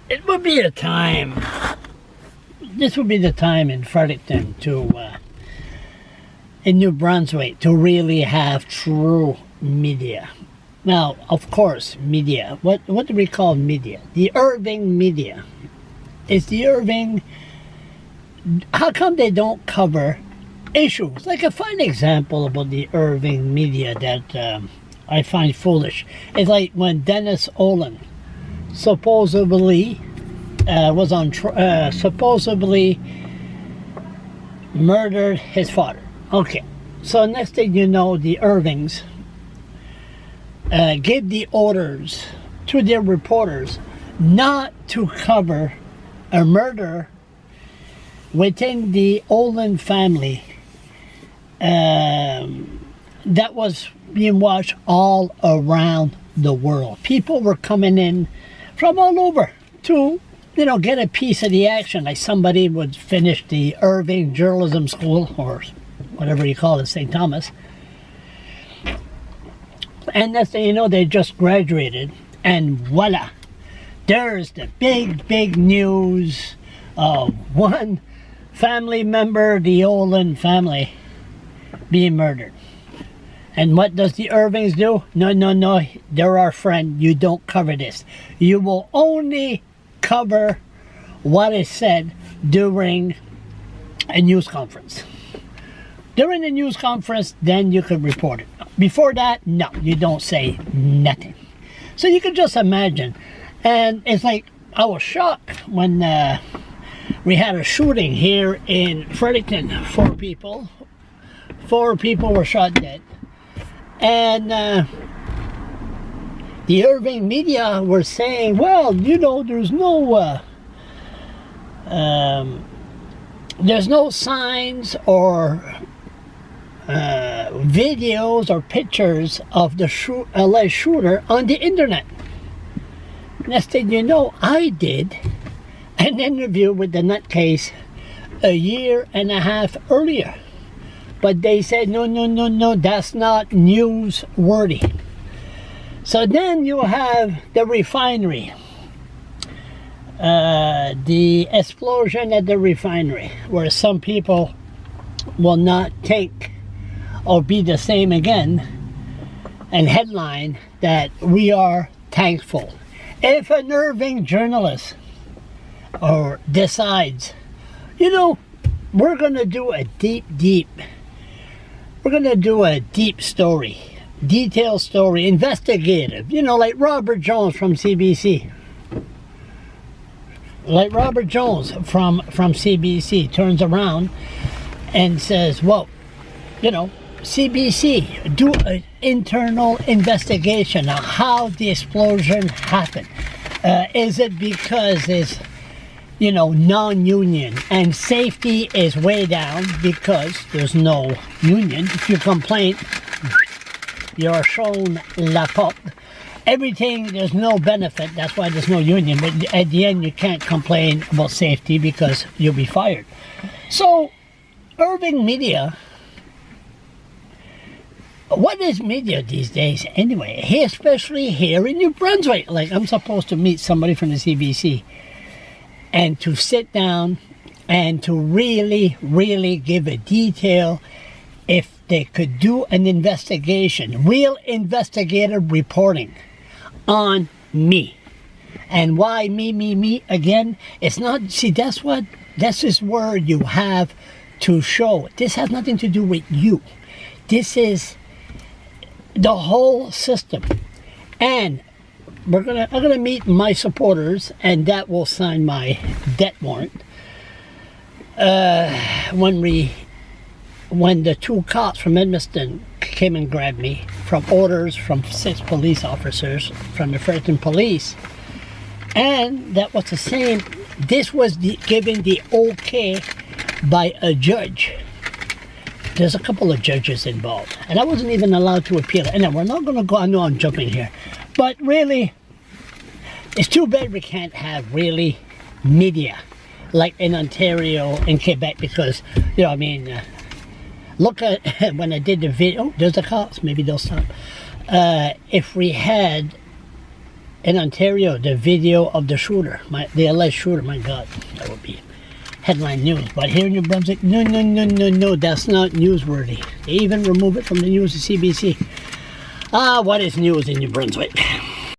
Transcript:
it would be a time. This would be the time in Fredericton in New Brunswick to really have true media. Now, of course, media. What do we call media? The Irving media. Is the Irving... How come they don't cover issues? Like a fine example about the Irving media that I find foolish. It's like when Dennis Olin supposedly supposedly murdered his father. Okay, so next thing you know, the Irvings gave the orders to their reporters not to cover a murder within the Olin family that was being watched all around the world. People were coming in from all over to, get a piece of the action. Like somebody would finish the Irving Journalism School, or whatever you call it, St. Thomas. And next thing you know, they just graduated, and voila, there's the big news of one family member, the Olin family, being murdered. And what does the Irvings do? No, they're our friend. You don't cover this. You will only cover what is said during a news conference. During the news conference, then you could report it. Before that, no, you don't say nothing. So you can just imagine. And it's like, I was shocked when we had a shooting here in Fredericton. 4 people were shot dead. And the Irving media were saying, well, there's no signs or videos or pictures of the alleged shooter on the internet. Next thing you know, I did an interview with the nutcase a year and a half earlier. But they said, no, that's not newsworthy. So then you have the refinery. The explosion at the refinery, where some people will not think or be the same again, and headline that we are thankful. If an Irving journalist or decides, we're going to do a deep story, detailed story, investigative, like Robert Jones from CBC. Like Robert Jones from CBC turns around and says, well, CBC, do an internal investigation on how the explosion happened. Is it because it's, non-union and safety is way down because there's no union? If you complain, you're shown la porte. Everything, there's no benefit, that's why there's no union. But at the end, you can't complain about safety because you'll be fired. So, Irving media, what is media these days anyway? Especially here in New Brunswick. Like, I'm supposed to meet somebody from the CBC and to sit down and to really give a detail. If they could do an investigation, real investigative reporting on me. And why me again? It's not, this is where you have to show. This has nothing to do with you. This is the whole system. And I'm gonna meet my supporters, and that will sign my debt warrant. When the 2 cops from Edmundston came and grabbed me from orders from 6 police officers from the Fredericton Police, and that was the same. This was given the okay by a judge. There's a couple of judges involved, and I wasn't even allowed to appeal. And then we're not going to go. I know I'm jumping here, but really, it's too bad we can't have really media like in Ontario and Quebec, because look at when I did the video. Oh, there's the cops. Maybe they'll stop. If we had in Ontario, the video of the shooter, the alleged shooter. My God, that would be headline news. But here in New Brunswick, no, that's not newsworthy. They even remove it from the news of CBC. What is news in New Brunswick?